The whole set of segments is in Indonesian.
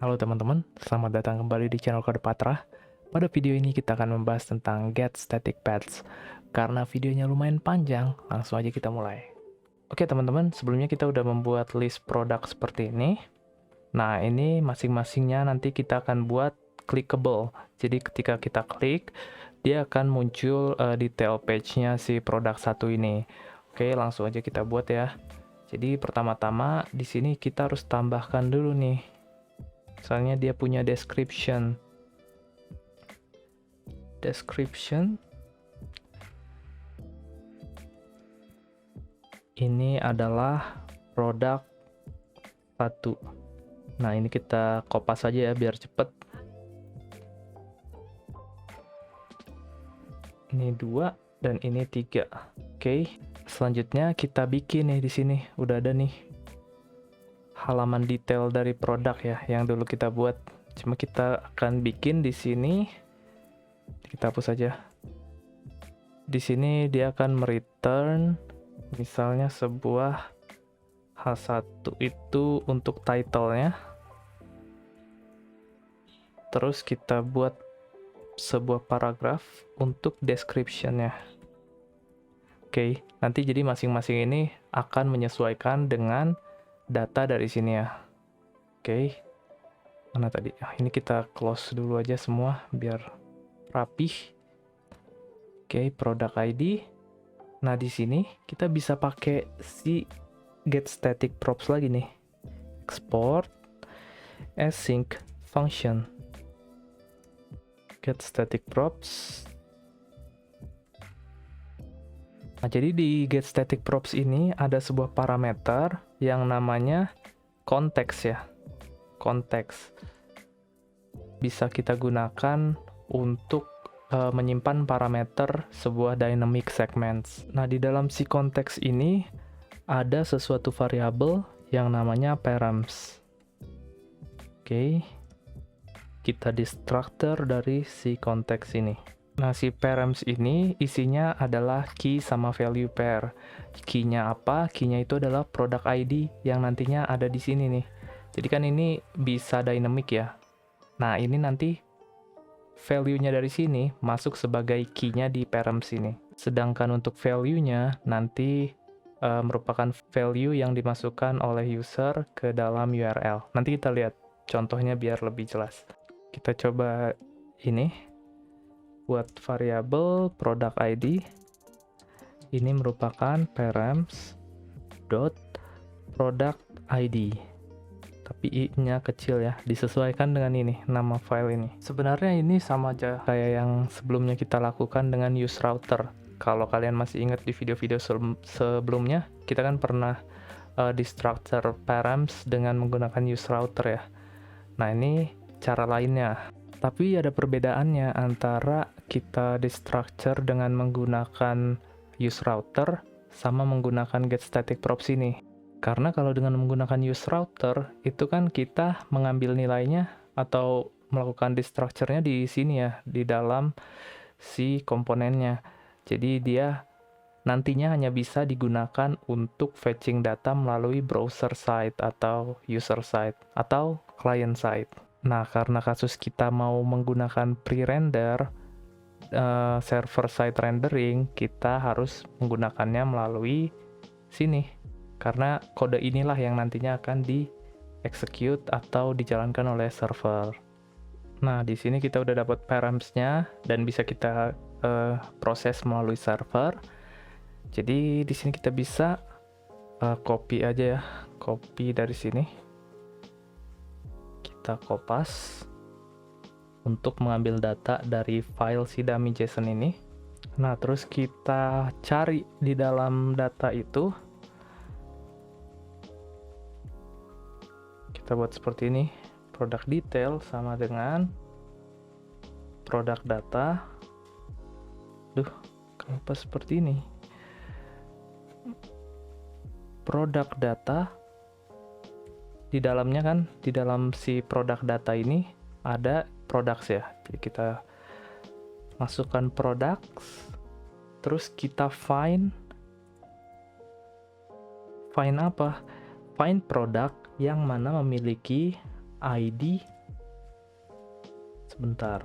Halo teman-teman, selamat datang kembali di channel Kode Patra. Pada video ini kita akan membahas tentang Get Static Paths. Karena videonya lumayan panjang, langsung aja kita mulai. Oke teman-teman, sebelumnya kita udah membuat list produk seperti ini. Nah ini masing-masingnya nanti kita akan buat clickable. Jadi ketika kita klik, dia akan muncul detail page-nya si produk satu ini. Oke, langsung aja kita buat ya. Jadi pertama-tama di sini kita harus tambahkan dulu nih. Misalnya dia punya description. Ini adalah produk 1. Nah, ini kita kopas aja ya biar cepet. Ini 2 dan ini 3. Oke. Selanjutnya kita bikin nih di sini. Udah ada nih halaman detail dari produk ya yang dulu kita buat. Cuma kita akan bikin di sini. Kita hapus aja. Di sini dia akan mereturn misalnya sebuah H1 itu untuk title-nya. Terus kita buat sebuah paragraf untuk description-nya. Oke, nanti jadi masing-masing ini akan menyesuaikan dengan data dari sini ya. Oke. Mana tadi? Ini kita close dulu aja semua biar rapih. Oke, product ID. Nah, di sini kita bisa pakai si get static props lagi nih. Export async function. Get static props. Nah, jadi di get static props ini ada sebuah parameter yang namanya konteks ya. Konteks. Bisa kita gunakan untuk menyimpan parameter sebuah dynamic segments. Nah, di dalam si konteks ini ada sesuatu variabel yang namanya params. Oke. Kita destructor dari si konteks ini. Nah, si params ini isinya adalah key sama value pair. Key-nya apa? Key-nya itu adalah product ID yang nantinya ada di sini nih. Jadi kan ini bisa dynamic ya. Nah, ini nanti value-nya dari sini masuk sebagai key-nya di params ini. Sedangkan untuk value-nya nanti merupakan value yang dimasukkan oleh user ke dalam URL. Nanti kita lihat contohnya biar lebih jelas. Kita coba ini buat variabel product ID. Ini merupakan params dot product ID. Tapi i-nya kecil ya, disesuaikan dengan ini, nama file ini. Sebenarnya ini sama aja kayak yang sebelumnya kita lakukan dengan use router. Kalau kalian masih ingat di video-video sebelumnya, kita kan pernah destructor params dengan menggunakan use router ya. Nah, ini cara lainnya. Tapi ada perbedaannya antara kita destructure dengan menggunakan use router sama menggunakan get static props ini. Karena kalau dengan menggunakan use router, itu kan kita mengambil nilainya atau melakukan destructure-nya di sini ya, di dalam si komponennya. Jadi dia nantinya hanya bisa digunakan untuk fetching data melalui browser side atau user side atau client side. Nah, karena kasus kita mau menggunakan pre-render, server side rendering, kita harus menggunakannya melalui sini. Karena kode inilah yang nantinya akan di-execute atau dijalankan oleh server. Nah, di sini kita udah dapat params-nya dan bisa kita proses melalui server. Jadi di sini kita bisa copy aja ya, copy dari sini. Kita kopas untuk mengambil data dari file si dummy JSON ini. Nah, terus kita cari di dalam data itu. Kita buat seperti ini, product detail sama dengan product data. Kenapa seperti ini? Product data di dalamnya kan, di dalam si product data ini ada products ya. Jadi kita masukkan products, terus kita find apa? Find product yang mana memiliki ID Sebentar.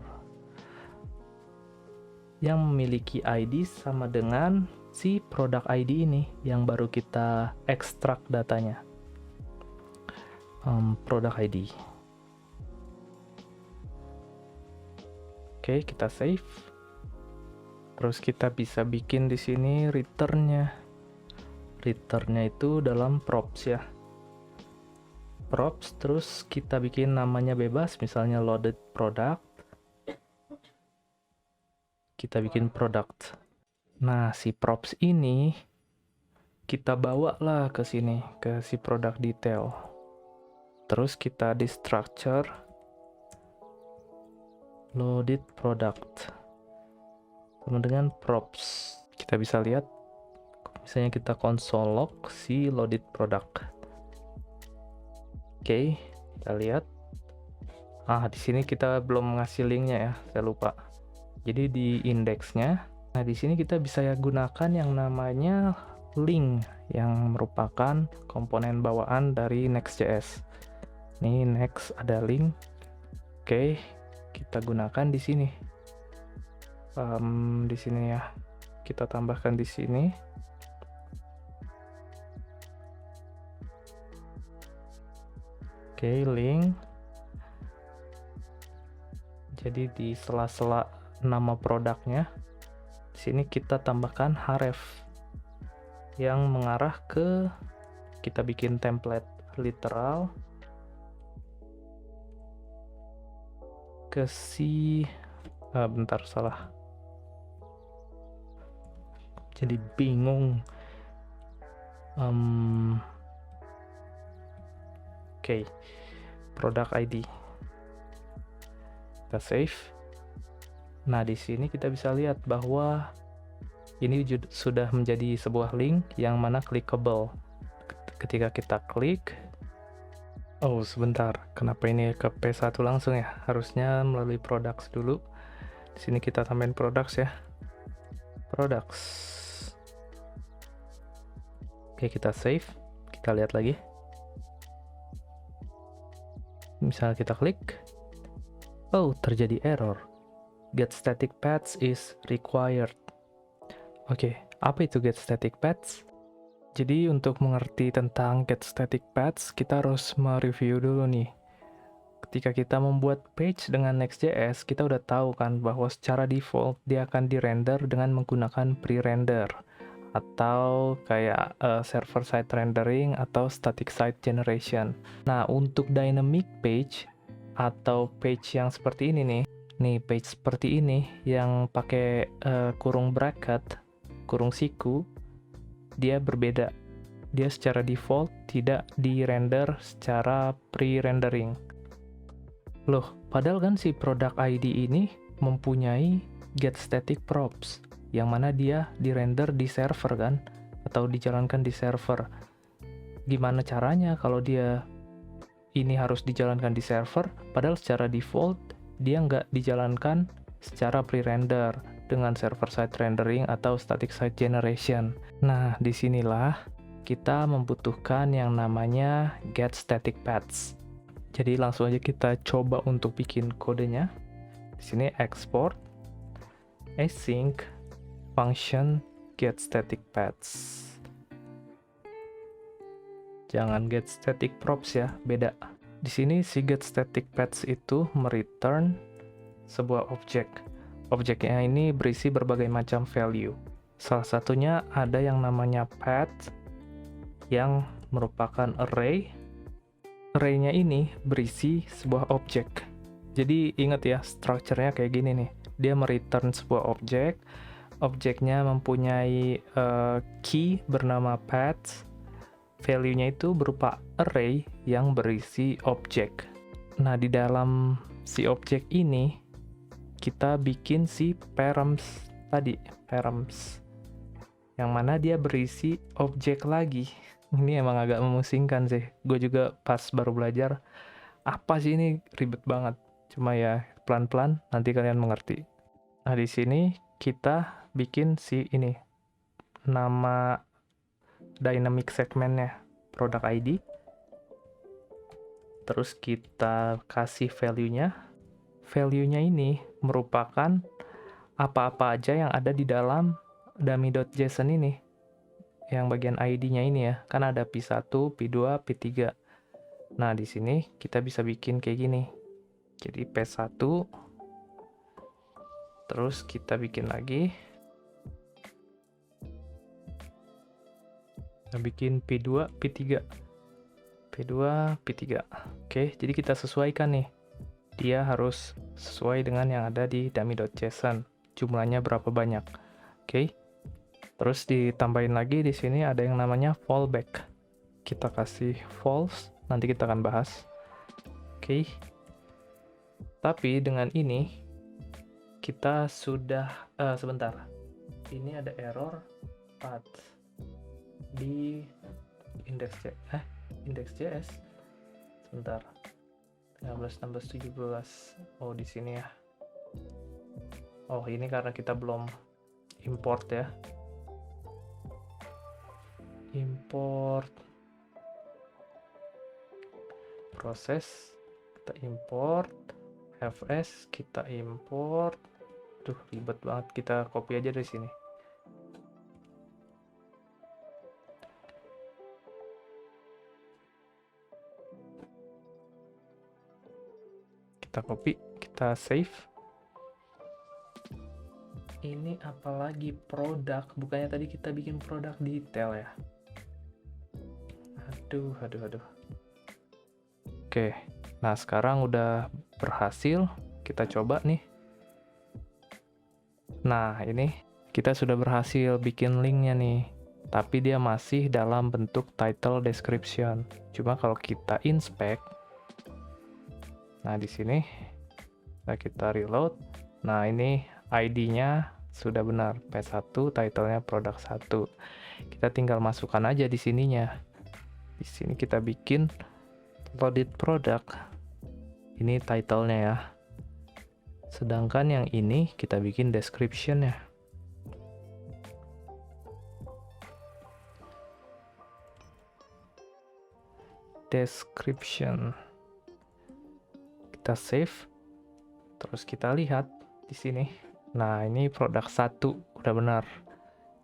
Yang memiliki ID sama dengan si produk ID ini yang baru kita ekstrak datanya. Produk ID. Oke, kita save. Terus kita bisa bikin di sini returnnya. Returnnya itu dalam props ya. Props, terus kita bikin namanya bebas, misalnya loaded product. Kita bikin product. Nah, si props ini kita bawa lah ke sini, ke si product detail. Terus kita di structure loaded product sama dengan props. Kita bisa lihat, misalnya kita console log si loaded product. Oke, kita lihat. Di sini kita belum ngasih linknya ya, saya lupa. Jadi di indeksnya, nah di sini kita bisa ya gunakan yang namanya link yang merupakan komponen bawaan dari Next.js. Nih Next ada link. Oke, kita gunakan di sini. Di sini ya, kita tambahkan di sini. Oke, link. Jadi di sela-sela nama produknya, di sini kita tambahkan href yang mengarah ke, kita bikin template literal ke si bentar, salah. Jadi bingung. Oke, product ID. Kita save. Nah, di sini kita bisa lihat bahwa ini sudah menjadi sebuah link yang mana clickable. Ketika kita klik, oh sebentar, kenapa ini ke P1 langsung ya? Harusnya melalui products dulu. Di sini kita tambahin products ya. Products. Oke, kita save. Kita lihat lagi. Misal kita klik, oh terjadi error. Get static paths is required. Oke, apa itu get static paths? Jadi untuk mengerti tentang get static paths, kita harus mereview dulu nih. Ketika kita membuat page dengan Next.js, kita udah tahu kan bahwa secara default dia akan di-render dengan menggunakan pre-render atau kayak server-side rendering atau static site generation. Nah, untuk dynamic page atau page yang seperti ini nih page seperti ini yang pakai kurung bracket, kurung siku, dia berbeda. Dia secara default tidak di-render secara pre-rendering. Loh, padahal kan si product ID ini mempunyai get static props, yang mana dia di-render di server kan, atau dijalankan di server. Gimana caranya kalau dia ini harus dijalankan di server, padahal secara default dia nggak dijalankan secara pre-render dengan server-side rendering atau static site generation. Nah, disinilah kita membutuhkan yang namanya get static paths. Jadi langsung aja kita coba untuk bikin kodenya. Di sini export async function get static paths. Jangan get static props ya, beda. Di sini si get static paths itu mereturn sebuah objek. Objeknya ini berisi berbagai macam value. Salah satunya ada yang namanya path yang merupakan array. Array-nya ini berisi sebuah objek. Jadi ingat ya, structure-nya kayak gini nih. Dia mereturn sebuah objek. Objeknya mempunyai key bernama path. Value-nya itu berupa array yang berisi objek. Nah, di dalam si objek ini kita bikin si params tadi, params. Yang mana dia berisi objek lagi. Ini emang agak memusingkan sih. Gue juga pas baru belajar, apa sih ini, ribet banget. Cuma ya pelan-pelan nanti kalian mengerti. Nah, di sini kita bikin si ini, nama dynamic segmentnya, product ID. Terus kita kasih value-nya. value-nya ini merupakan apa-apa aja yang ada di dalam dummy.json ini. Yang bagian ID-nya ini ya, kan ada P1, P2, P3. Nah, di sini kita bisa bikin kayak gini. Jadi P1, terus kita bikin lagi. Kita bikin P2, P3. P2, P3. Oke, jadi kita sesuaikan nih. Dia harus sesuai dengan yang ada di dummy.json. Jumlahnya berapa banyak. Oke. Terus ditambahin lagi di sini ada yang namanya fallback. Kita kasih false, nanti kita akan bahas. Oke. Tapi dengan ini kita sudah sebentar. Ini ada error path di index.js. Sebentar. 15, 16, 17. Oh, di sini ya. Oh, ini karena kita belum import ya. Import proses, kita import fs, kita import. Duh, ribet banget, kita copy aja dari sini. Kita copy, kita save. Ini apalagi produk, bukannya tadi kita bikin produk detail ya. Aduh. Oke, nah sekarang udah berhasil, kita coba nih. Nah, ini kita sudah berhasil bikin linknya nih, tapi dia masih dalam bentuk title description. Cuma kalau kita inspect, nah di sini, nah kita reload, nah ini ID-nya sudah benar, P1, title-nya produk 1. Kita tinggal masukkan aja di sininya. Di sini kita bikin loaded product. Ini title-nya ya. Sedangkan yang ini kita bikin description-nya. Description. Kita save. Terus kita lihat di sini. Nah, ini produk 1 udah benar.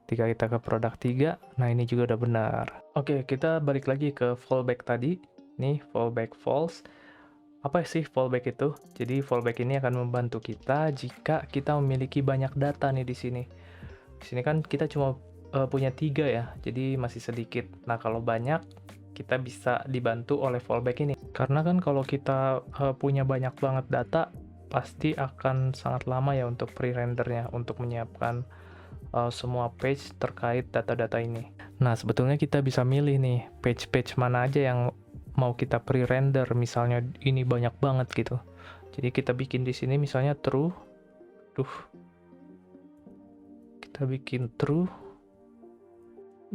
Ketika kita ke produk 3, nah ini juga udah benar. Oke, kita balik lagi ke fallback tadi. Nih, fallback false. Apa sih fallback itu? Jadi fallback ini akan membantu kita jika kita memiliki banyak data nih di sini. Di sini kan kita cuma punya 3 ya, jadi masih sedikit. Nah, kalau banyak, kita bisa dibantu oleh fallback ini. Karena kan kalau kita punya banyak banget data, pasti akan sangat lama ya untuk pre-rendernya, untuk menyiapkan semua page terkait data-data ini. Nah, sebetulnya kita bisa milih nih page-page mana aja yang mau kita pre-render. Misalnya ini banyak banget gitu. Jadi kita bikin di sini misalnya true. Kita bikin true.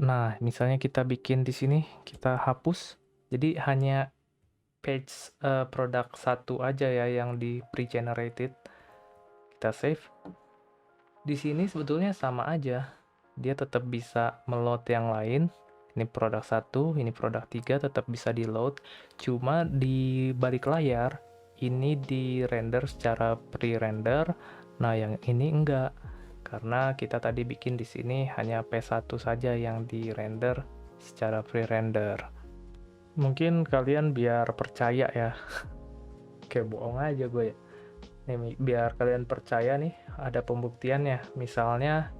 Nah, misalnya kita bikin di sini, kita hapus. Jadi hanya page produk 1 aja ya yang di pre-generated. Kita save. Di sini sebetulnya sama aja, dia tetap bisa meload yang lain. Ini produk 1, ini produk 3 tetap bisa di load. Cuma di balik layar ini di render secara pre-render. Nah, yang ini enggak. Karena kita tadi bikin di sini hanya P1 saja yang di render secara pre-render. Mungkin kalian biar percaya ya. Kayak bohong aja gue ya. Nih, biar kalian percaya nih, ada pembuktiannya. Misalnya,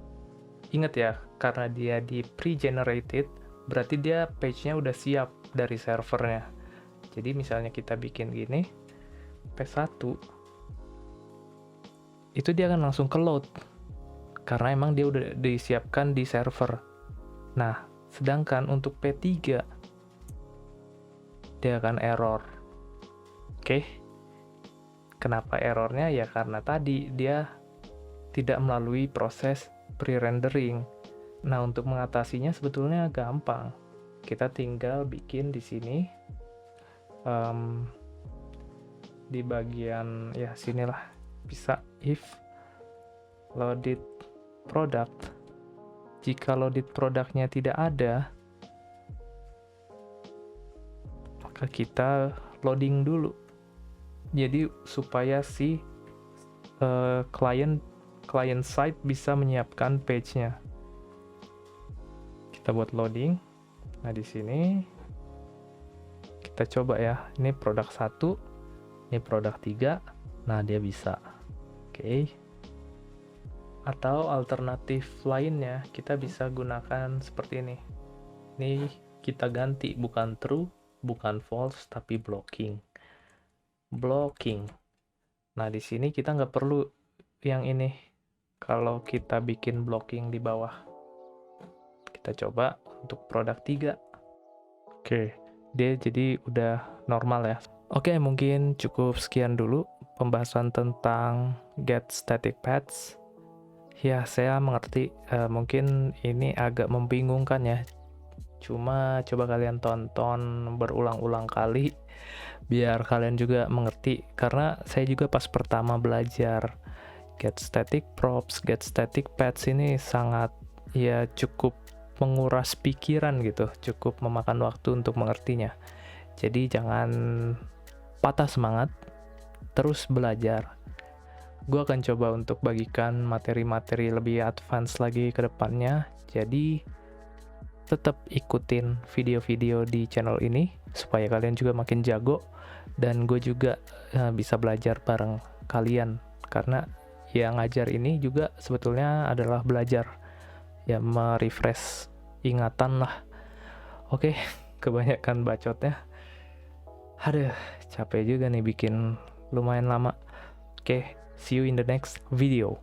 ingat ya, karena dia di pre-generated, berarti dia page-nya udah siap dari servernya. Jadi misalnya kita bikin gini, P1, itu dia akan langsung ke load. Karena emang dia udah disiapkan di server. Nah, sedangkan untuk P3, dia akan error. Oke. Kenapa errornya? Ya karena tadi dia tidak melalui proses pre-rendering. Nah, untuk mengatasinya sebetulnya gampang. Kita tinggal bikin di sini di bagian ya sinilah bisa if loaded product. Jika loaded produknya tidak ada, maka kita loading dulu. Jadi supaya si client side bisa menyiapkan page-nya. Kita buat loading. Nah, di sini kita coba ya. Ini produk 1, ini produk 3. Nah, dia bisa. Oke. Atau alternatif lainnya, kita bisa gunakan seperti ini. Ini kita ganti, bukan true, bukan false, tapi blocking. Blocking. Nah, di sini kita nggak perlu yang ini. Kalau kita bikin blocking di bawah. Kita coba untuk produk 3. Oke, dia jadi udah normal ya. Oke, mungkin cukup sekian dulu pembahasan tentang get static paths. Ya, saya mengerti mungkin ini agak membingungkan ya. Cuma coba kalian tonton berulang-ulang kali biar kalian juga mengerti. Karena saya juga pas pertama belajar get static props, get static paths ini sangat ya cukup menguras pikiran gitu, cukup memakan waktu untuk mengertinya. Jadi jangan patah semangat, terus belajar. Gue akan coba untuk bagikan materi-materi lebih advance lagi ke depannya. Jadi tetap ikutin video-video di channel ini supaya kalian juga makin jago dan gue juga bisa belajar bareng kalian, karena yang ngajar ini juga sebetulnya adalah belajar ya, merefresh ingatan lah. Oke, kebanyakan bacotnya. Aduh, capek juga nih bikin lumayan lama. Oke, see you in the next video.